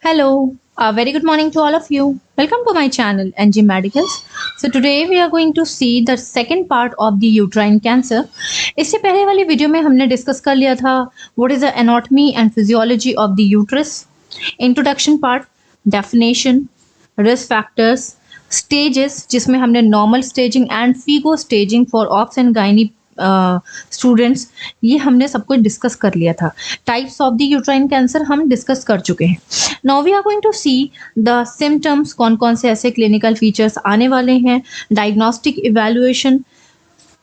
Hello, a very good morning to all of you. Welcome to my channel NG Medicals. So today we are going to see the second part of the uterine cancer. इससे पहले वाली video में हमने discuss कर लिया था what is the anatomy and physiology of the uterus, introduction part, definition, risk factors, stages जिसमें हमने normal staging and FIGO staging for obs and gynae students ये हमने सब कुछ डिस्कस कर लिया था. Types of the uterine cancer हम डिस्कस कर चुके हैं. Now we are going to see the symptoms, कौन कौन से ऐसे क्लिनिकल फीचर्स आने वाले हैं, diagnostic evaluation,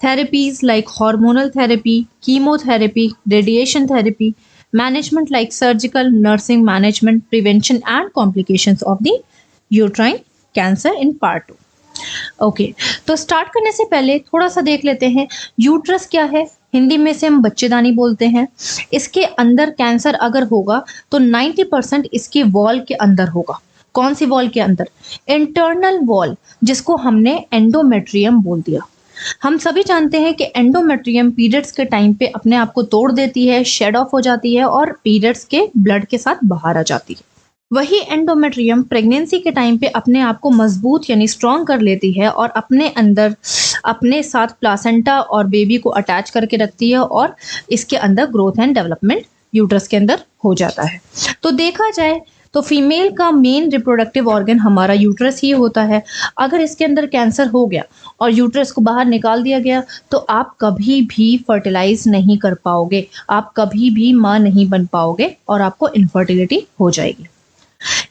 therapies like hormonal therapy, chemotherapy, radiation therapy, management like surgical, nursing management, prevention and complications of the uterine cancer in part 2. Okay, तो start करने से पहले थोड़ा सा देख लेते हैं यूट्रस क्या है. हिंदी में से हम बच्चेदानी बोलते हैं. इसके अंदर कैंसर अगर होगा तो 90% इसके वॉल के अंदर होगा. कौन सी वॉल के अंदर? इंटरनल वॉल, जिसको हमने एंडोमेट्रियम बोल दिया. हम सभी जानते हैं कि एंडोमेट्रियम पीरियड्स के टाइम पे अपने आप को तोड़ देती है, शेड ऑफ हो जाती है और पीरियड्स के ब्लड के साथ बाहर आ जाती है. वही एंडोमेट्रियम प्रेगनेंसी के टाइम पे अपने आप को मजबूत यानी स्ट्रॉन्ग कर लेती है और अपने अंदर अपने साथ प्लासेंटा और बेबी को अटैच करके रखती है और इसके अंदर ग्रोथ एंड डेवलपमेंट यूट्रस के अंदर हो जाता है. तो देखा जाए तो फीमेल का मेन रिप्रोडक्टिव ऑर्गन हमारा यूट्रस ही होता है. अगर इसके अंदर कैंसर हो गया और यूट्रस को बाहर निकाल दिया गया तो आप कभी भी फर्टिलाइज नहीं कर पाओगे, आप कभी भी माँ नहीं बन पाओगे और आपको इनफर्टिलिटी हो जाएगी.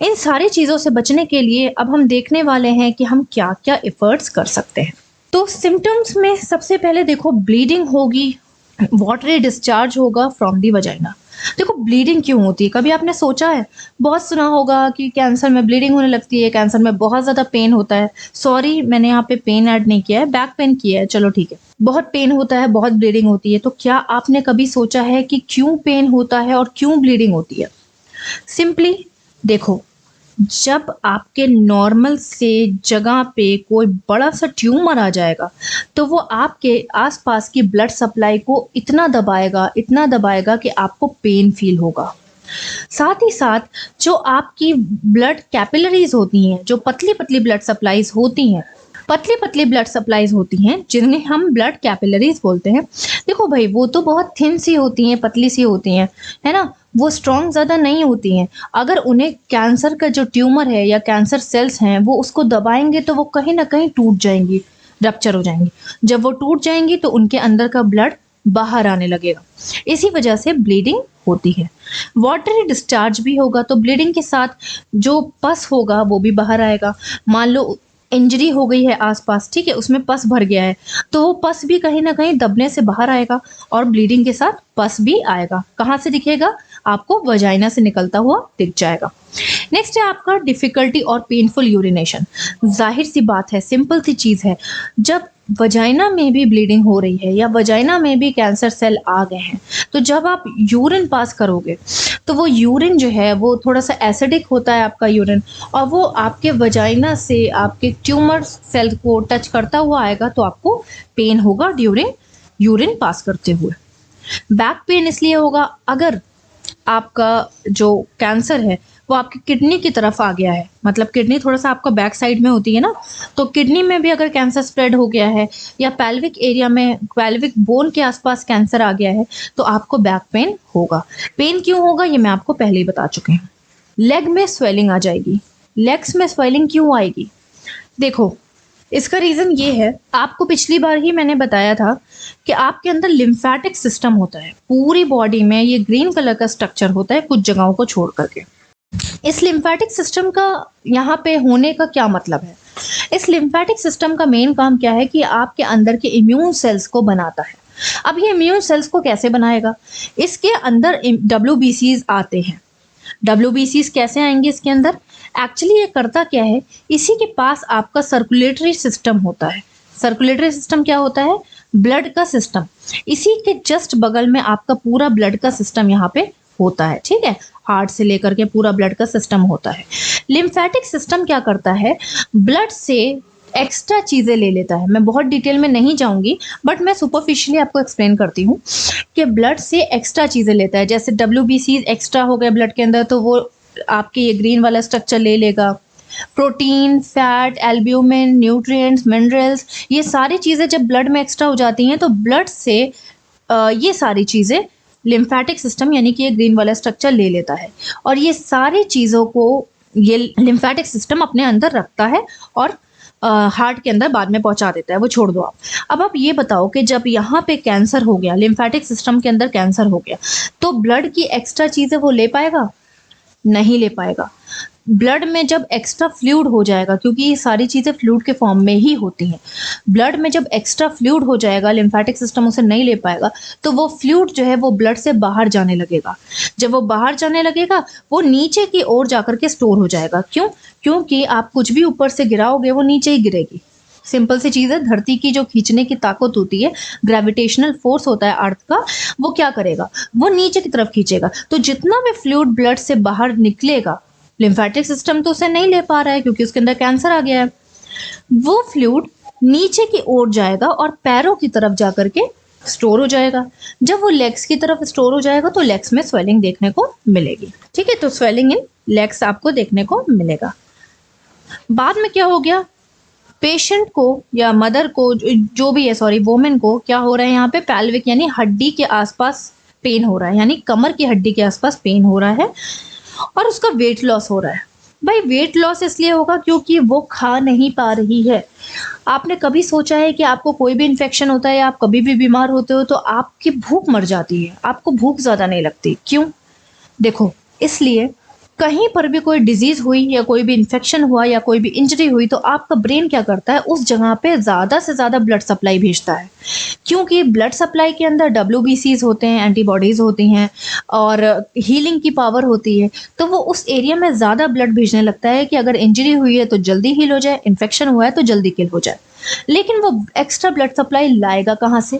इन सारी चीज़ों से बचने के लिए अब हम देखने वाले हैं कि हम क्या क्या एफर्ट्स कर सकते हैं. तो सिम्टम्स में सबसे पहले देखो ब्लीडिंग होगी, वाटरी डिस्चार्ज होगा फ्रॉम दी वजाइना. देखो ब्लीडिंग क्यों होती है, कभी आपने सोचा है? बहुत सुना होगा कि कैंसर में ब्लीडिंग होने लगती है, कैंसर में बहुत ज़्यादा पेन होता है. सॉरी, मैंने यहाँ पे पेन ऐड नहीं किया है, बैक पेन किया है, चलो ठीक है. बहुत पेन होता है, बहुत ब्लीडिंग होती है. तो क्या आपने कभी सोचा है कि क्यों पेन होता है और क्यों ब्लीडिंग होती है? सिंपली देखो, जब आपके नॉर्मल से जगह पे कोई बड़ा सा ट्यूमर आ जाएगा तो वो आपके आसपास की ब्लड सप्लाई को इतना दबाएगा कि आपको पेन फील होगा. साथ ही साथ जो आपकी ब्लड कैपिलरीज होती हैं, जो पतली पतली ब्लड सप्लाईज होती हैं जिन्हें हम ब्लड कैपिलरीज बोलते हैं. देखो भाई, वो तो बहुत थिन सी होती हैं, पतली सी होती हैं, है ना, वो स्ट्रॉन्ग ज़्यादा नहीं होती हैं. अगर उन्हें कैंसर का जो ट्यूमर है या कैंसर सेल्स हैं वो उसको दबाएंगे तो वो कहीं ना कहीं टूट जाएंगी, रप्चर हो जाएंगी. जब वो टूट जाएंगी तो उनके अंदर का ब्लड बाहर आने लगेगा. इसी वजह से ब्लीडिंग होती है. वाटरी डिस्चार्ज भी होगा तो ब्लीडिंग के साथ जो पस होगा वो भी बाहर आएगा. मान लो इंजरी हो गई है आसपास, ठीक है, उसमें पस भर गया है तो वो पस भी कहीं ना कहीं दबने से बाहर आएगा और ब्लीडिंग के साथ पस भी आएगा. कहाँ से दिखेगा? आपको वजाइना से निकलता हुआ दिख जाएगा. नेक्स्ट है आपका डिफिकल्टी और पेनफुल यूरिनेशन. जाहिर सी बात है, सिंपल सी चीज़ है, जब वजाइना में भी ब्लीडिंग हो रही है या वजाइना में भी कैंसर सेल आ गए हैं तो जब आप यूरिन पास करोगे तो वो यूरिन जो है वो थोड़ा सा एसिडिक होता है आपका यूरिन, और वो आपके वजाइना से आपके ट्यूमर सेल को टच करता हुआ आएगा तो आपको पेन होगा ड्यूरिंग यूरिन पास करते हुए. बैक पेन इसलिए होगा अगर आपका जो कैंसर है वो आपकी किडनी की तरफ आ गया है, मतलब किडनी थोड़ा सा आपका बैक साइड में होती है ना, तो किडनी में भी अगर कैंसर स्प्रेड हो गया है या पेल्विक एरिया में, पेल्विक बोन के आसपास कैंसर आ गया है तो आपको बैक पेन होगा. पेन क्यों होगा ये मैं आपको पहले ही बता चुके हैं. लेग में स्वेलिंग आ जाएगी. लेग्स में स्वेलिंग क्यों आएगी? देखो, इसका रीज़न ये है, आपको पिछली बार ही मैंने बताया था कि आपके अंदर लिम्फेटिक सिस्टम होता है. पूरी बॉडी में ये ग्रीन कलर का स्ट्रक्चर होता है कुछ जगहों को छोड़ करके. इस लिम्फेटिक सिस्टम का यहाँ पे होने का क्या मतलब है? इस लिम्फेटिक सिस्टम का मेन काम क्या है कि आपके अंदर के इम्यून सेल्स को बनाता है. अब ये इम्यून सेल्स को कैसे बनाएगा? इसके अंदर WBCs आते हैं. WBCs कैसे आएंगे इसके अंदर? एक्चुअली ये करता क्या है, इसी के पास आपका सर्कुलेटरी सिस्टम होता है. सर्कुलेटरी सिस्टम क्या होता है? ब्लड का सिस्टम. इसी के जस्ट बगल में आपका पूरा ब्लड का सिस्टम यहाँ पे होता है, ठीक है, हार्ट से लेकर के पूरा ब्लड का सिस्टम होता है. लिम्फेटिक सिस्टम क्या करता है? ब्लड से एक्स्ट्रा चीज़ें ले लेता है. मैं बहुत डिटेल में नहीं जाऊंगी बट मैं सुपरफिशियली आपको एक्सप्लेन करती हूँ कि ब्लड से एक्स्ट्रा चीज़ें लेता है. जैसे WBC एक्स्ट्रा हो गए ब्लड के अंदर तो वो आपके ये ग्रीन वाला स्ट्रक्चर ले लेगा। Protein, fat, albumin, nutrients, minerals, ये सारी चीज़ें जब ब्लड में एक्स्ट्रा हो जाती हैं तो ब्लड से ये सारी चीज़ें लिम्फेटिक सिस्टम यानी कि ये ग्रीन वाला स्ट्रक्चर ले लेता है और ये सारी चीज़ों को ये लिम्फेटिक सिस्टम अपने अंदर रखता है और हार्ट के अंदर बाद में पहुंचा देता है। वो छोड़ दो आप। अब आप ये बताओ कि जब यहाँ पे कैंसर हो गया, लिम्फेटिक सिस्टम के अंदर कैंसर हो गया, तो ब्लड की एक्स्ट्रा चीज़ें वो ले पाएगा? नहीं ले पाएगा। ब्लड में जब एक्स्ट्रा फ्लूइड हो जाएगा, क्योंकि ये सारी चीज़ें फ्लूइड के फॉर्म में ही होती हैं, ब्लड में जब एक्स्ट्रा फ्लूइड हो जाएगा, लिम्फेटिक सिस्टम उसे नहीं ले पाएगा, तो वो फ्लूइड जो है वो ब्लड से बाहर जाने लगेगा। जब वो बाहर जाने लगेगा वो नीचे की ओर जाकर के स्टोर हो जाएगा। क्यों? क्योंकि आप कुछ भी ऊपर से गिराओगे वो नीचे ही गिरेगी। सिंपल सी चीज़ है, धरती की जो खींचने की ताकत होती है, ग्रेविटेशनल फोर्स होता है अर्थ का, वो क्या करेगा? वो नीचे की तरफ खींचेगा। तो जितना भी फ्लूइड ब्लड से बाहर निकलेगा, लिम्फेटिक सिस्टम तो उसे नहीं ले पा रहा है क्योंकि उसके अंदर कैंसर आ गया है, वो फ्लूइड नीचे की ओर जाएगा और पैरों की तरफ जाकर के स्टोर हो जाएगा। जब वो लेग्स की तरफ स्टोर हो जाएगा तो लेग्स में स्वेलिंग देखने को मिलेगी। ठीक है, तो स्वेलिंग इन लेग्स आपको देखने को मिलेगा। बाद में क्या हो गया? पेशेंट को या मदर को, जो भी है, सॉरी, वोमेन को क्या हो रहा है यहाँ पे? पेल्विक यानी हड्डी के आसपास पेन हो रहा है, यानी कमर की हड्डी के आसपास पेन हो रहा है और उसका वेट लॉस हो रहा है। भाई वेट लॉस इसलिए होगा क्योंकि वो खा नहीं पा रही है। आपने कभी सोचा है कि आपको कोई भी इन्फेक्शन होता है या आप कभी भी बीमार होते हो तो आपकी भूख मर जाती है, आपको भूख ज़्यादा नहीं लगती? क्यों? देखो, इसलिए कहीं पर भी कोई डिजीज़ हुई या कोई भी इन्फेक्शन हुआ या कोई भी इंजरी हुई तो आपका ब्रेन क्या करता है? उस जगह पे ज़्यादा से ज़्यादा ब्लड सप्लाई भेजता है, क्योंकि ब्लड सप्लाई के अंदर WBCs होते हैं, एंटीबॉडीज़ होती हैं और हीलिंग की पावर होती है। तो वो उस एरिया में ज़्यादा ब्लड भेजने लगता है कि अगर इंजरी हुई है तो जल्दी हील हो जाए, इन्फेक्शन हुआ है तो जल्दी किल हो जाए। लेकिन वो एक्स्ट्रा ब्लड सप्लाई लाएगा कहाँ से?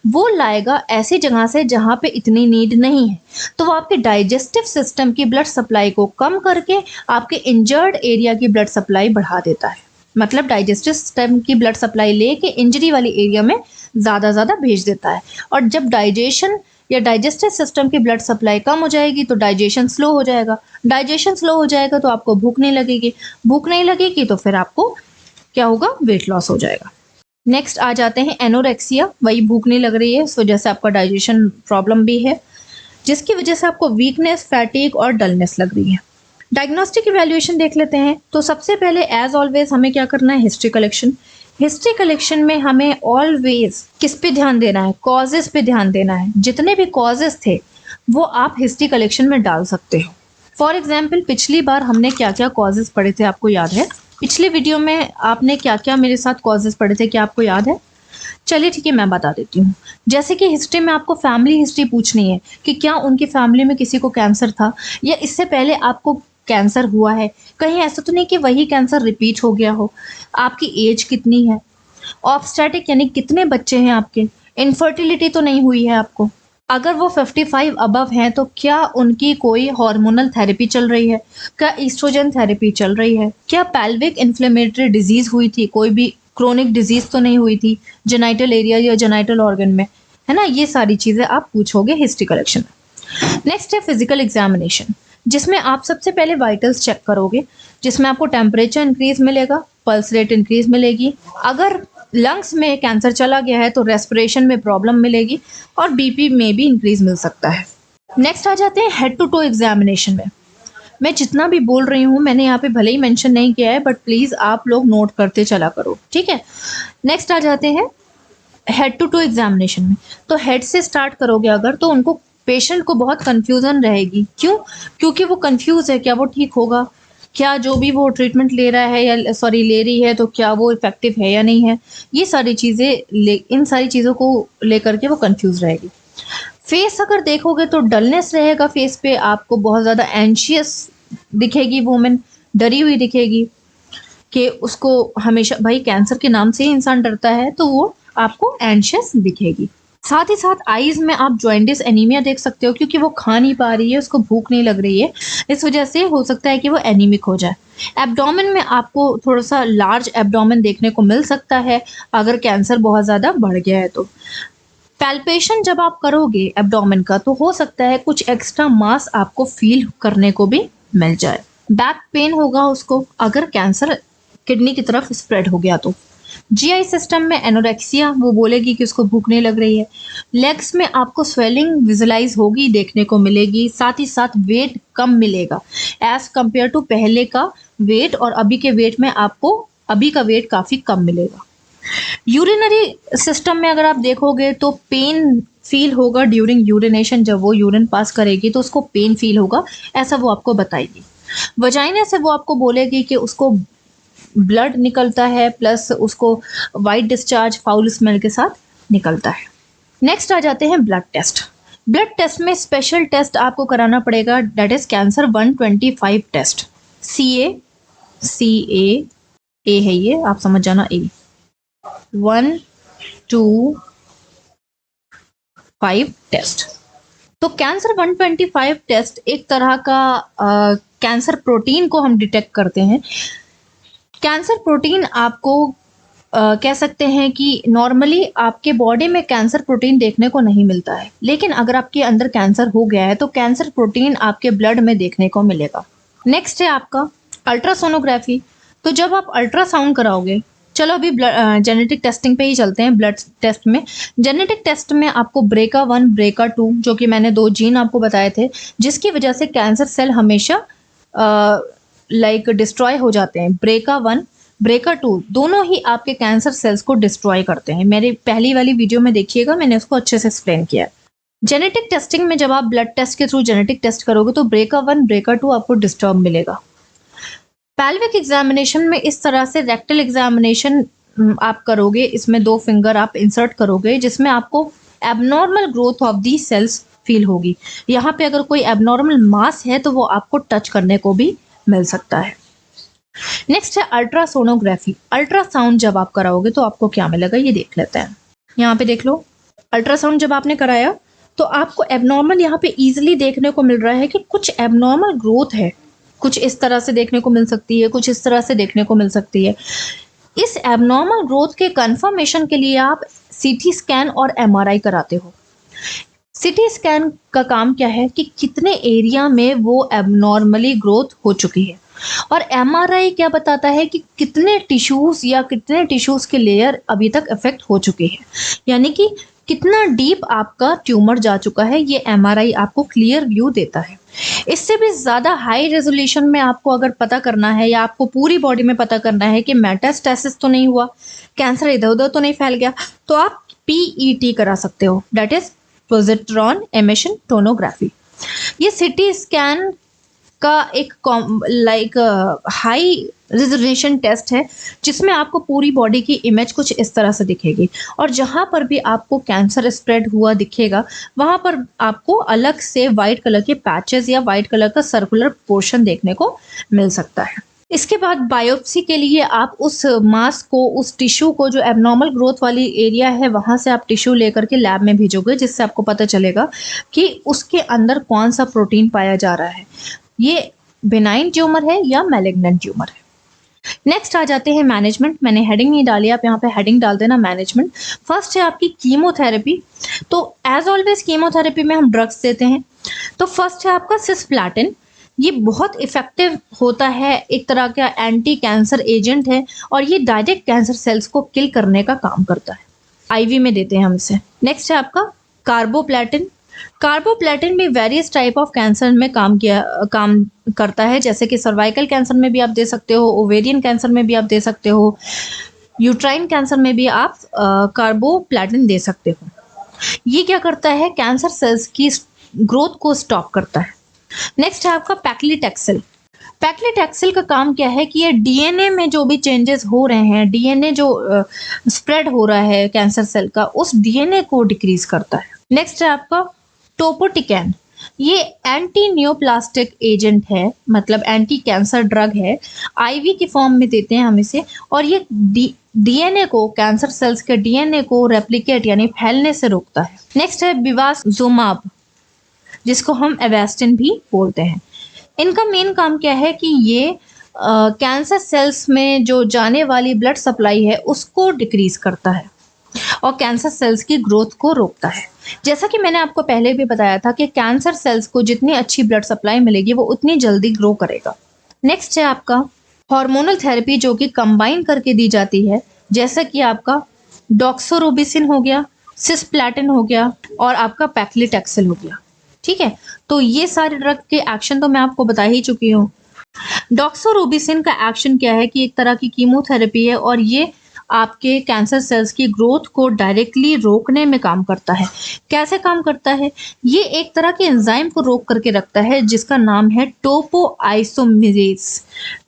वो लाएगा ऐसी जगह से जहाँ पे इतनी नीड नहीं है। तो वो आपके डाइजेस्टिव सिस्टम की ब्लड सप्लाई को कम करके आपके इंजर्ड एरिया की ब्लड सप्लाई बढ़ा देता है। मतलब डाइजेस्टिव सिस्टम की ब्लड सप्लाई लेके इंजरी वाली एरिया में ज़्यादा भेज देता है। और जब डाइजेशन या डाइजेस्टिव सिस्टम की ब्लड सप्लाई कम हो जाएगी तो डाइजेशन स्लो हो जाएगा। डाइजेशन स्लो हो जाएगा तो आपको भूख नहीं लगेगी। भूख नहीं लगेगी तो फिर आपको क्या होगा? वेट लॉस हो जाएगा। नेक्स्ट आ जाते हैं एनोरेक्सिया। वही भूख नहीं लग रही है, इस वजह से आपका डाइजेशन प्रॉब्लम भी है, जिसकी वजह से आपको वीकनेस, फैटिग और डलनेस लग रही है। डायग्नोस्टिक इवैल्यूएशन देख लेते हैं। तो सबसे पहले एज ऑलवेज हमें क्या करना है? History collection. हिस्ट्री कलेक्शन में हमें ऑलवेज किस पे ध्यान देना है? कॉजेज पे ध्यान देना है। जितने भी कॉजेज थे वो आप हिस्ट्री कलेक्शन में डाल सकते हो। फॉर एग्जाम्पल, पिछली बार हमने क्या क्या कॉजेज पढ़े थे आपको याद है? पिछले वीडियो में आपने क्या क्या मेरे साथ कॉजेज पढ़े थे, क्या आपको याद है? चलिए ठीक है, मैं बता देती हूँ। जैसे कि हिस्ट्री में आपको फैमिली हिस्ट्री पूछनी है कि क्या उनकी फैमिली में किसी को कैंसर था या इससे पहले आपको कैंसर हुआ है। कहीं ऐसा तो नहीं कि वही कैंसर रिपीट हो गया हो। आपकी एज कितनी है? ऑब्स्टेटिक यानी कितने बच्चे हैं आपके? इनफर्टिलिटी तो नहीं हुई है आपको? अगर वो 55 अबव हैं तो क्या उनकी कोई हार्मोनल थेरेपी चल रही है? क्या ईस्ट्रोजन थेरेपी चल रही है? क्या पेल्विक इन्फ्लेमेटरी डिजीज हुई थी? कोई भी क्रोनिक डिजीज तो नहीं हुई थी जेनाइटल एरिया या जेनाइटल ऑर्गन में, है ना? ये सारी चीज़ें आप पूछोगे हिस्ट्री कलेक्शन में। नेक्स्ट है फिजिकल एग्जामिनेशन, जिसमें आप सबसे पहले वाइटल्स चेक करोगे, जिसमें आपको टेम्परेचर इंक्रीज मिलेगा, पल्स रेट इंक्रीज मिलेगी। अगर लंग्स में कैंसर चला गया है तो रेस्पिरेशन में प्रॉब्लम मिलेगी और बीपी में भी इंक्रीज मिल सकता है। नेक्स्ट आ जाते हैं हेड टू टो एग्जामिनेशन में। मैं जितना भी बोल रही हूँ मैंने यहाँ पे भले ही मेंशन नहीं किया है, बट प्लीज़ आप लोग नोट करते चला करो, ठीक है? नेक्स्ट आ जाते हैं हेड टू टो एग्जामिनेशन में। तो हेड से स्टार्ट करोगे अगर, तो उनको पेशेंट को बहुत कन्फ्यूज़न रहेगी। क्यों? क्योंकि वो कन्फ्यूज़ है, क्या वो ठीक होगा, क्या जो भी वो ट्रीटमेंट ले रहा है या ले रही है तो क्या वो इफेक्टिव है या नहीं है। ये सारी चीज़ें इन सारी चीज़ों को लेकर के वो कंफ्यूज रहेगी। फेस अगर देखोगे तो डलनेस रहेगा फेस पे, आपको बहुत ज़्यादा एंशियस दिखेगी वुमेन, डरी हुई दिखेगी कि उसको हमेशा, भाई कैंसर के नाम से ही इंसान डरता है, तो वो आपको एंशियस दिखेगी। साथ ही साथ आईज में आप जॉइंटिस एनीमिया देख सकते हो, क्योंकि वो खा नहीं पा रही है, उसको भूख नहीं लग रही है, इस वजह से हो सकता है कि वो एनीमिक हो जाए। एब्डोमेन में आपको थोड़ा सा लार्ज एब्डोमेन देखने को मिल सकता है अगर कैंसर बहुत ज़्यादा बढ़ गया है तो। पैल्पेशन जब आप करोगे एब्डोमेन का तो हो सकता है कुछ एक्स्ट्रा मास आपको फील करने को भी मिल जाए। बैक पेन होगा उसको अगर कैंसर किडनी की तरफ स्प्रेड हो गया तो। जीआई सिस्टम में एनोरेक्सिया, वो बोलेगी कि उसको भूख नहीं लग रही है। लेग्स में आपको स्वेलिंग विजुलाइज होगी, देखने को मिलेगी, साथ ही साथ वेट कम मिलेगा एज कंपेयर टू पहले का वेट, और अभी के वेट में आपको अभी का वेट काफी कम मिलेगा। यूरिनरी सिस्टम में अगर आप देखोगे तो पेन फील होगा ड्यूरिंग यूरिनेशन, जब वो यूरिन पास करेगी तो उसको पेन फील होगा, ऐसा वो आपको बताएगी। वजाइना से वो आपको बोलेगी कि उसको ब्लड निकलता है, प्लस उसको वाइट डिस्चार्ज फाउल स्मेल के साथ निकलता है। नेक्स्ट आ जाते हैं ब्लड टेस्ट। ब्लड टेस्ट में स्पेशल टेस्ट आपको कराना पड़ेगा, that is cancer 125 test. CA A है ये, आप समझ जाना, ए 125 टेस्ट। तो कैंसर 125 टेस्ट एक तरह का कैंसर प्रोटीन को हम डिटेक्ट करते हैं। कैंसर प्रोटीन आपको कह सकते हैं कि नॉर्मली आपके बॉडी में कैंसर प्रोटीन देखने को नहीं मिलता है, लेकिन अगर आपके अंदर कैंसर हो गया है तो कैंसर प्रोटीन आपके ब्लड में देखने को मिलेगा। नेक्स्ट है आपका अल्ट्रासोनोग्राफी। तो जब आप अल्ट्रासाउंड कराओगे, चलो अभी जेनेटिक टेस्टिंग पे ही चलते हैं। ब्लड टेस्ट में, जेनेटिक टेस्ट में आपको BRCA1 BRCA2, जो कि मैंने 2 जीन आपको बताए थे, जिसकी वजह से कैंसर सेल हमेशा डिस्ट्रॉय हो जाते हैं। BRCA1 BRCA2 दोनों ही आपके कैंसर सेल्स को डिस्ट्रॉय करते हैं। मेरी पहली वाली वीडियो में देखिएगा, मैंने उसको अच्छे से एक्सप्लेन किया है। जेनेटिक टेस्टिंग में जब आप ब्लड टेस्ट के थ्रू जेनेटिक टेस्ट करोगे तो BRCA1 BRCA2 आपको डिस्टर्ब मिलेगा। पैल्विक एग्जामिनेशन में इस तरह से रेक्टल एग्जामिनेशन आप करोगे, इसमें 2 फिंगर आप इंसर्ट करोगे, जिसमें आपको abnormal growth of the cells feel होगी। यहाँ पे अगर कोई एबनॉर्मल मास है तो वो आपको टच करने को भी मिल सकता है। नेक्स्ट है अल्ट्रासोनोग्राफी। अल्ट्रासाउंड जब आप कराओगे तो आपको क्या मिलेगा, ये देख लेते हैं। यहाँ पे देख लो, अल्ट्रासाउंड जब आपने कराया तो आपको एबनॉर्मल यहाँ पे इजीली देखने को मिल रहा है कि कुछ एबनॉर्मल ग्रोथ है। कुछ इस तरह से देखने को मिल सकती है, कुछ इस तरह से देखने को मिल सकती है। इस एबनॉर्मल ग्रोथ के कंफर्मेशन के लिए आप CT स्कैन और MRI कराते हो। CT स्कैन का काम क्या है कि कितने एरिया में वो एबनॉर्मली ग्रोथ हो चुकी है, और MRI क्या बताता है कि कितने टिश्यूज या कितने टिश्यूज के लेयर अभी तक इफेक्ट हो चुके हैं, यानी कि कितना डीप आपका ट्यूमर जा चुका है। ये MRI आपको क्लियर व्यू देता है। इससे भी ज़्यादा हाई रेजोल्यूशन में आपको अगर पता करना है या आपको पूरी बॉडी में पता करना है कि मेटास्टेसिस तो नहीं हुआ, कैंसर इधर उधर तो नहीं फैल गया, तो आप PET करा सकते हो, दैट इज पोजिट्रॉन एमिशन टोनोग्राफी। ये CT स्कैन का एक हाई रेजोल्यूशन टेस्ट है, जिसमें आपको पूरी बॉडी की इमेज कुछ इस तरह से दिखेगी, और जहाँ पर भी आपको कैंसर स्प्रेड हुआ दिखेगा वहाँ पर आपको अलग से वाइट कलर के पैचेस या वाइट कलर का सर्कुलर पोर्शन देखने को मिल सकता है। इसके बाद बायोप्सी के लिए आप उस मास को, उस टिश्यू को, जो एबनॉर्मल ग्रोथ वाली एरिया है, वहाँ से आप टिश्यू लेकर के लैब में भेजोगे, जिससे आपको पता चलेगा कि उसके अंदर कौन सा प्रोटीन पाया जा रहा है, ये बेनाइन ट्यूमर है या मैलिग्नेंट ट्यूमर है। नेक्स्ट आ जाते हैं मैनेजमेंट। मैंने हेडिंग नहीं डाली, आप यहाँ पे हेडिंग डाल देना मैनेजमेंट। फर्स्ट है आपकी कीमोथेरेपी। तो एज ऑलवेज कीमोथेरेपी में हम ड्रग्स देते हैं। तो फर्स्ट है आपका सिस्प्लैटिन। ये बहुत इफेक्टिव होता है, एक तरह का एंटी कैंसर एजेंट है, और ये डायरेक्ट कैंसर सेल्स को किल करने का काम करता है। IV में देते हैं हम इसे। नेक्स्ट है आपका कार्बोप्लेटिन। कार्बोप्लेटिन भी वेरियस टाइप ऑफ कैंसर में काम करता है, जैसे कि सर्वाइकल कैंसर में भी आप दे सकते हो, ओवेरियन कैंसर में भी आप दे सकते हो, यूट्राइन कैंसर में भी आप कार्बोप्लेटिन दे सकते हो। ये क्या करता है, कैंसर सेल्स की ग्रोथ को स्टॉप करता है। नेक्स्ट है आपका पैक्लिटैक्सेल। पैक्लिटैक्सेल का काम क्या है कि ये DNA में जो भी चेंजेस हो रहे हैं, DNA जो स्प्रेड हो रहा है कैंसर सेल का, उस DNA को डिक्रीज करता है। नेक्स्ट है आपका टोपोटिकैन। ये एंटी न्यूप्लास्टिक एजेंट है, मतलब एंटी कैंसर ड्रग है। IV की फॉर्म में देते हैं हम इसे, और ये DNA को, कैंसर सेल्स के DNA को रेप्लिकेट यानी फैलने से रोकता है। नेक्स्ट है बिवास्जुमाब, जिसको हम एवेस्टिन भी बोलते हैं। इनका मेन काम क्या है कि ये कैंसर सेल्स में जो जाने वाली ब्लड सप्लाई है उसको डिक्रीज करता है। और कैंसर सेल्स की ग्रोथ को रोकता है। जैसा कि मैंने आपको पहले भी बताया था कि कैंसर सेल्स को जितनी अच्छी ब्लड सप्लाई मिलेगी वो उतनी जल्दी ग्रो करेगा। नेक्स्ट है आपका हार्मोनल थेरेपी, जो कि कंबाइन करके दी जाती है, जैसा कि आपका डॉक्सोरोबिसिन हो गया, सिस्प्लैटिन हो गया और आपका पैक्लिटैक्सेल हो गया। ठीक है, तो ये सारे ड्रग के एक्शन तो मैं आपको बता ही चुकी हूँ। डॉक्सोरोबिसिन का एक्शन क्या है कि एक तरह की कीमोथेरेपी है और ये आपके कैंसर सेल्स की ग्रोथ को डायरेक्टली रोकने में काम करता है। कैसे काम करता है? ये एक तरह के एंजाइम को रोक करके रखता है जिसका नाम है टोपोआइसोमेरेज।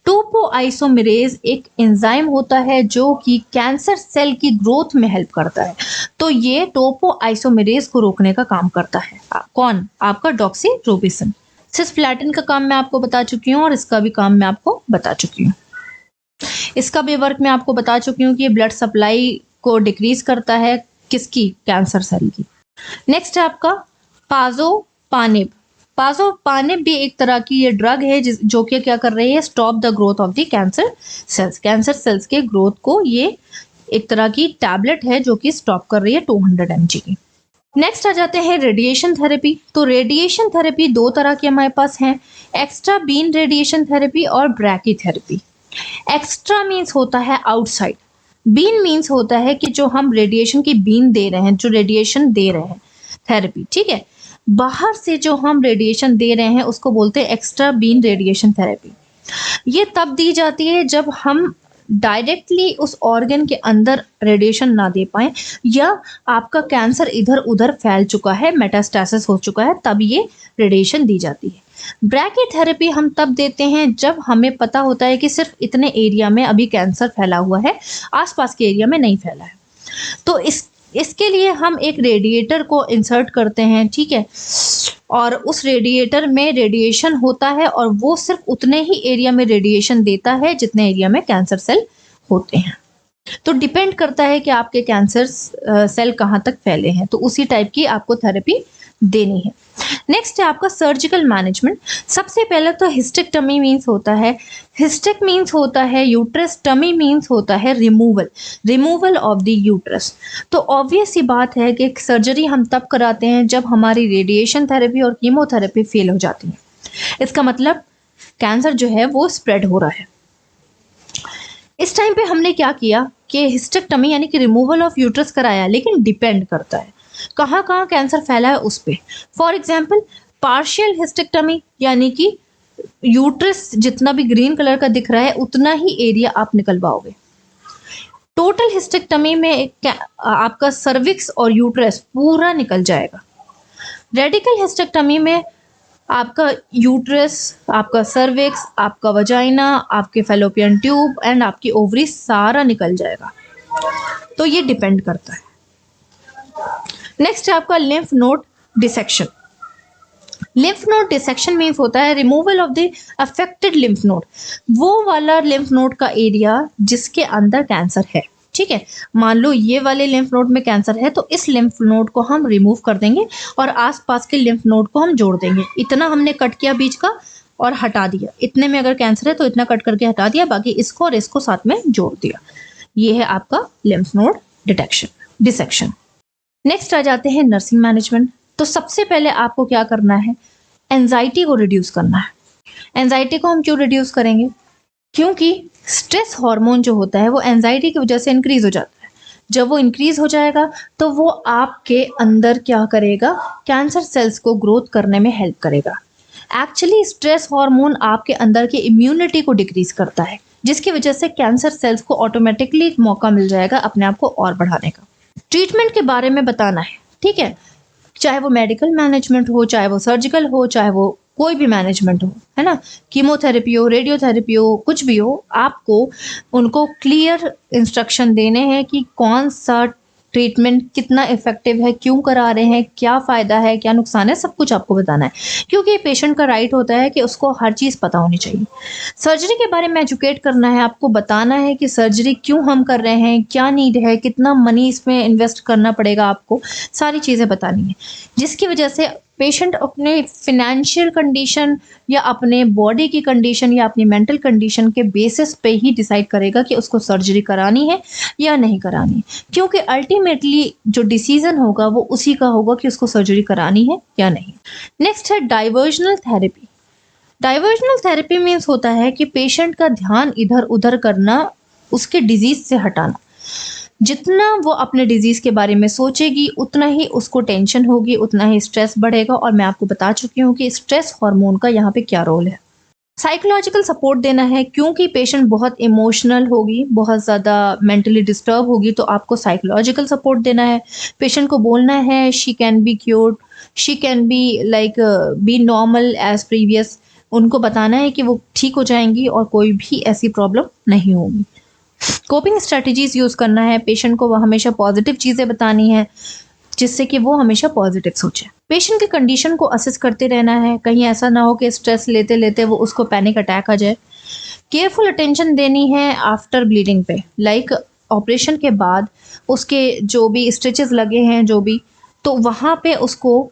टोपोआइसोमेरेज एक एंजाइम होता है जो कि कैंसर सेल की ग्रोथ में हेल्प करता है। तो ये टोपोआइसोमेरेज को रोकने का काम करता है। कौन? आपका डॉक्सीरोबिसिन। सिस्प्लैटिन का काम मैं आपको बता चुकी हूँ और इसका भी काम मैं आपको बता चुकी हूँ। इसका भी वर्क मैं आपको बता चुकी हूँ कि ये ब्लड सप्लाई को डिक्रीज करता है, किसकी? कैंसर सेल की। नेक्स्ट है आपका पाजोपानिब। पाजोपानिब भी एक तरह की ये ड्रग है जो कि क्या कर रही है? Stop the growth of the cancer cells. Cancer cells के ग्रोथ को ये एक तरह की टैबलेट है जो कि स्टॉप कर रही है 200 mg की। नेक्स्ट आ जाते हैं रेडिएशन थेरेपी। तो रेडिएशन थेरेपी दो तरह की हमारे पास हैं, एक्स्ट्रा बीन रेडिएशन थेरेपी और ब्रैकी थेरेपी। एक्स्ट्रा मीन्स होता है आउटसाइड, बीन मीन्स होता है कि जो हम रेडिएशन की बीन दे रहे हैं, जो रेडिएशन दे रहे हैं थेरेपी, ठीक है, बाहर से जो हम रेडिएशन दे रहे हैं उसको बोलते हैं एक्स्ट्रा बीन रेडिएशन थेरेपी। ये तब दी जाती है जब हम डायरेक्टली उस ऑर्गन के अंदर रेडिएशन ना दे पाए या आपका कैंसर इधर उधर फैल चुका है, मेटास्टेसिस हो चुका है, तब ये रेडिएशन दी जाती है। ब्रैकीथेरेपी हम तब देते हैं जब हमें पता होता है कि सिर्फ इतने एरिया में अभी कैंसर फैला हुआ है, आसपास के एरिया में नहीं फैला है। तो इसके लिए हम एक रेडिएटर को इंसर्ट करते हैं, ठीक है, और उस रेडिएटर में रेडिएशन होता है और वो सिर्फ उतने ही एरिया में रेडिएशन देता है जितने एरिया में कैंसर सेल होते हैं। तो डिपेंड करता है कि आपके कैंसर सेल कहाँ तक फैले हैं, तो उसी टाइप की आपको थेरेपी देनी है। नेक्स्ट है आपका सर्जिकल मैनेजमेंट। सबसे पहले तो हिस्टेक्टमी मीन्स होता है, हिस्टेक मीन्स होता है यूट्रस, टमी मीन्स होता है रिमूवल ऑफ द यूट्रस। तो ऑब्वियस सी बात है कि सर्जरी हम तब कराते हैं जब हमारी रेडिएशन थेरेपी और कीमोथेरेपी फेल हो जाती है। इसका मतलब कैंसर जो है वो स्प्रेड हो रहा है। इस टाइम पे हमने क्या किया कि हिस्टेक्टमी यानी कि रिमूवल ऑफ यूट्रस कराया, लेकिन डिपेंड करता है कहाँ कहाँ कैंसर फैला है उस पे। फॉर एग्जाम्पल पार्शियल हिस्टेक्टमी यानी कि यूट्रस जितना भी ग्रीन कलर का दिख रहा है उतना ही एरिया आप निकलवाओगे। टोटल हिस्टेक्टमी में आपका सर्विक्स और यूट्रस पूरा निकल जाएगा। रेडिकल हिस्टेक्टमी में आपका यूट्रस, आपका सर्विक्स, आपका वजाइना, आपके फैलोपियन ट्यूब एंड आपकी ओवरी सारा निकल जाएगा। तो ये डिपेंड करता है। नेक्स्ट है आपका lymph node dissection. Lymph node dissection means होता है removal of the affected lymph node, वो वाला लिम्फ नोड का एरिया जिसके अंदर कैंसर है, ठीक है। मान लो ये वाले लिम्फ नोड में कैंसर है तो इस लिम्फ नोड को हम रिमूव कर देंगे और आसपास के लिम्फ नोड को हम जोड़ देंगे। इतना हमने कट किया बीच का और हटा दिया, इतने में अगर कैंसर है तो इतना कट करके हटा दिया, बाकी इसको और इसको साथ में जोड़ दिया। ये है आपका लिम्फ नोड डिसेक्शन। नेक्स्ट आ जाते हैं नर्सिंग मैनेजमेंट। तो सबसे पहले आपको क्या करना है? एंजाइटी को रिड्यूस करना है। एंजाइटी को हम क्यों रिड्यूस करेंगे? क्योंकि स्ट्रेस हार्मोन जो होता है वो एंजाइटी की वजह से इंक्रीज हो जाता है। जब वो इंक्रीज हो जाएगा तो वो आपके अंदर क्या करेगा? कैंसर सेल्स को ग्रोथ करने में हेल्प करेगा। एक्चुअली स्ट्रेस हार्मोन आपके अंदर की इम्यूनिटी को डिक्रीज करता है, जिसकी वजह से कैंसर सेल्स को ऑटोमेटिकली मौका मिल जाएगा अपने आप को और बढ़ाने का। ट्रीटमेंट के बारे में बताना है, ठीक है, चाहे वो मेडिकल मैनेजमेंट हो, चाहे वो सर्जिकल हो, चाहे वो कोई भी मैनेजमेंट हो, है ना, कीमोथेरेपी हो, रेडियोथेरेपी हो, कुछ भी हो, आपको उनको क्लियर इंस्ट्रक्शन देने हैं कि कौन सा ट्रीटमेंट कितना इफेक्टिव है, क्यों करा रहे हैं, क्या फ़ायदा है, क्या नुकसान है, सब कुछ आपको बताना है। क्योंकि पेशेंट का राइट होता है कि उसको हर चीज़ पता होनी चाहिए। सर्जरी के बारे में एजुकेट करना है, आपको बताना है कि सर्जरी क्यों हम कर रहे हैं, क्या नीड है, कितना मनी इसमें इन्वेस्ट करना पड़ेगा, आपको सारी चीज़ें बतानी है, जिसकी वजह से पेशेंट अपने फिनेंशियल कंडीशन या अपने बॉडी की कंडीशन या अपनी मेंटल कंडीशन के बेसिस पे ही डिसाइड करेगा कि उसको सर्जरी करानी है या नहीं करानी, क्योंकि अल्टीमेटली जो डिसीजन होगा वो उसी का होगा कि उसको सर्जरी करानी है या नहीं। नेक्स्ट है डाइवर्जनल थेरेपी। डाइवर्जनल थेरेपी मीन्स होता है कि पेशेंट का ध्यान इधर उधर करना, उसके डिजीज से हटाना। जितना वो अपने डिजीज के बारे में सोचेगी उतना ही उसको टेंशन होगी, उतना ही स्ट्रेस बढ़ेगा। और मैं आपको बता चुकी हूँ कि स्ट्रेस हार्मोन का यहाँ पे क्या रोल है। साइकोलॉजिकल सपोर्ट देना है, क्योंकि पेशेंट बहुत इमोशनल होगी, बहुत ज़्यादा मेंटली डिस्टर्ब होगी, तो आपको साइकोलॉजिकल सपोर्ट देना है। पेशेंट को बोलना है she can be cured, she can be like be normal as previous. उनको बताना है कि वो ठीक हो जाएंगी और कोई भी ऐसी प्रॉब्लम नहीं होगी। कोपिंग स्ट्रेटजीज यूज़ करना है, पेशेंट को वो हमेशा पॉजिटिव चीज़ें बतानी है जिससे कि वो हमेशा पॉजिटिव सोचे। पेशेंट की कंडीशन को असेस करते रहना है, कहीं ऐसा ना हो कि स्ट्रेस लेते लेते वो उसको पैनिक अटैक आ जाए। केयरफुल अटेंशन देनी है आफ्टर ब्लीडिंग पे, लाइक ऑपरेशन के बाद उसके जो भी स्टिचेस लगे हैं जो भी, तो वहाँ पे उसको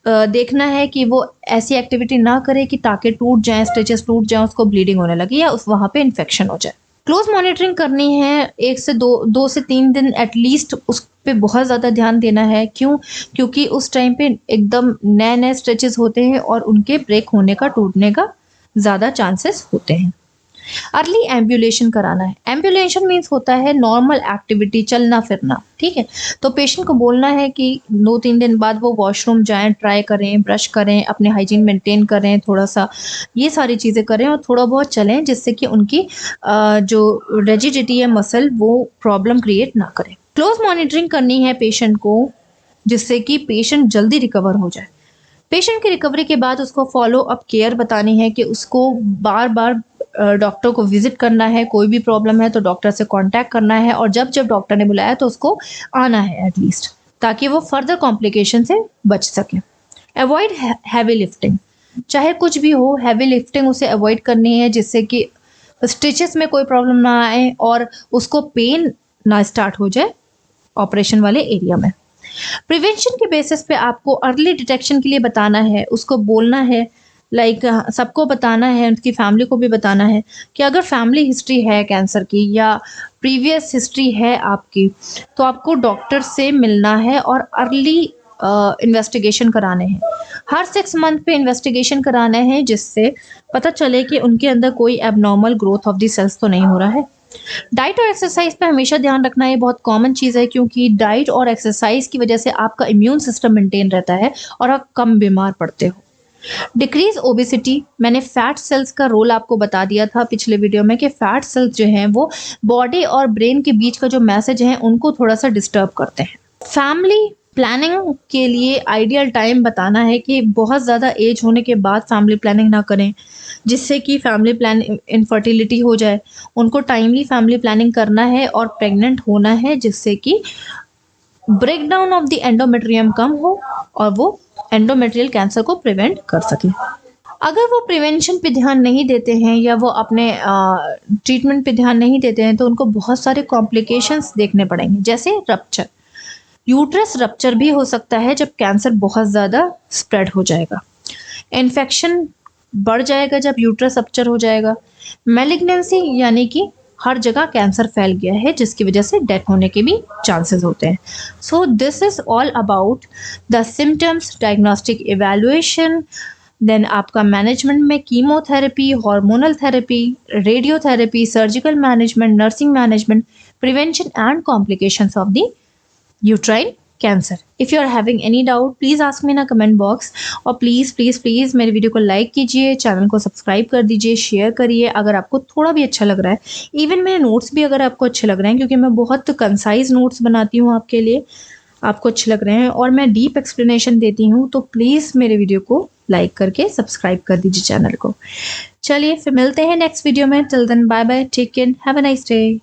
देखना है कि वो ऐसी एक्टिविटी ना करे कि ताकि टूट जाए, स्टिचेस टूट जाए, उसको ब्लीडिंग होने लगे या उस वहाँ पे इन्फेक्शन हो जाए। क्लोज मॉनिटरिंग करनी है, 1 से 2 से 3 दिन एटलीस्ट उस पे बहुत ज़्यादा ध्यान देना है। क्यों? क्योंकि उस टाइम पे एकदम नए नए स्ट्रेचेस होते हैं और उनके ब्रेक होने का, टूटने का ज़्यादा चांसेस होते हैं। अर्ली एम्बुलेशन कराना है। एम्बुलेशन मीन्स होता है नॉर्मल एक्टिविटी, चलना फिरना, ठीक है। तो पेशेंट को बोलना है कि 2-3 दिन बाद वो वॉशरूम जाएं, ट्राई करें, ब्रश करें, अपने हाइजीन मेंटेन करें, थोड़ा सा ये सारी चीज़ें करें और थोड़ा बहुत चलें, जिससे कि उनकी जो रिजिडिटी है मसल वो प्रॉब्लम क्रिएट ना करे। क्लोज मॉनिटरिंग करनी है पेशेंट को, जिससे कि पेशेंट जल्दी रिकवर हो जाए। पेशेंट की रिकवरी के बाद उसको फॉलो अप केयर बतानी है कि उसको बार बार डॉक्टर को विजिट करना है, कोई भी प्रॉब्लम है तो डॉक्टर से कांटेक्ट करना है, और जब जब डॉक्टर ने बुलाया तो उसको आना है एटलीस्ट, ताकि वो फर्दर कॉम्प्लिकेशन से बच सके। अवॉइड हैवी लिफ्टिंग, चाहे कुछ भी हो, हैवी लिफ्टिंग उसे अवॉइड करनी है, जिससे कि स्टिचेस में कोई प्रॉब्लम ना आए और उसको पेन ना स्टार्ट हो जाए ऑपरेशन वाले एरिया में। प्रिवेंशन के बेसिस पे आपको अर्ली डिटेक्शन के लिए बताना है, उसको बोलना है, लाइक सबको बताना है, उनकी फैमिली को भी बताना है कि अगर फैमिली हिस्ट्री है कैंसर की या प्रीवियस हिस्ट्री है आपकी, तो आपको डॉक्टर से मिलना है और अर्ली इन्वेस्टिगेशन कराने हैं। हर 6 मंथ पे इन्वेस्टिगेशन कराना है, जिससे पता चले कि उनके अंदर कोई abnormal growth of the cells तो नहीं हो रहा है। डाइट और एक्सरसाइज पे हमेशा ध्यान रखना, ये बहुत कॉमन चीज़ है, क्योंकि डाइट और एक्सरसाइज की वजह से आपका इम्यून सिस्टम मेंटेन रहता है और आप कम बीमार पड़ते हो। डिक्रीज ओबेसिटी, मैंने फैट सेल्स का रोल आपको बता दिया था पिछले वीडियो में कि फैट सेल्स जो हैं वो बॉडी और ब्रेन के बीच का जो मैसेज है उनको थोड़ा सा डिस्टर्ब करते हैं। फैमिली प्लानिंग के लिए आइडियल टाइम बताना है कि बहुत ज़्यादा एज होने के बाद फैमिली प्लानिंग ना करें, जिससे कि फैमिली प्लान इनफर्टिलिटी हो जाए। उनको टाइमली फैमिली प्लानिंग करना है और प्रेग्नेंट होना है, जिससे कि ब्रेकडाउन ऑफ द एंडोमेट्रियम कम हो और वो एंडोमेट्रियल कैंसर को प्रिवेंट कर सके। अगर वो प्रिवेंशन पे ध्यान नहीं देते हैं या वो अपने ट्रीटमेंट पे ध्यान नहीं देते हैं, तो उनको बहुत सारे कॉम्प्लिकेशंस देखने पड़ेंगे, जैसे रप्चर। यूट्रस रप्चर भी हो सकता है जब कैंसर बहुत ज़्यादा स्प्रेड हो जाएगा। इन्फेक्शन बढ़ जाएगा जब यूट्रस रप्चर हो जाएगा। मैलिग्नेंसी, यानी कि हर जगह कैंसर फैल गया है, जिसकी वजह से डेथ होने के भी चांसेस होते हैं। So this is all about the symptoms, diagnostic evaluation, then आपका मैनेजमेंट में chemotherapy, hormonal therapy, radiotherapy, surgical management, nursing management, prevention and complications of the uterine cancer. If you are having any doubt please ask me in a comment box, और please please please मेरे video को like कीजिए, channel को subscribe कर दीजिए, share करिए अगर आपको थोड़ा भी अच्छा लग रहा है। इवन मेरे नोट्स भी अगर आपको अच्छे लग रहे हैं, क्योंकि मैं बहुत कंसाइज नोट्स बनाती हूँ आपके लिए, आपको अच्छे लग रहे हैं और मैं डीप एक्सप्लेनेशन देती हूँ, तो प्लीज़ मेरे वीडियो को लाइक करके सब्सक्राइब कर दीजिए चैनल को। चलिए फिर मिलते हैं नेक्स्ट वीडियो में। Till then bye bye, take care, have a nice day.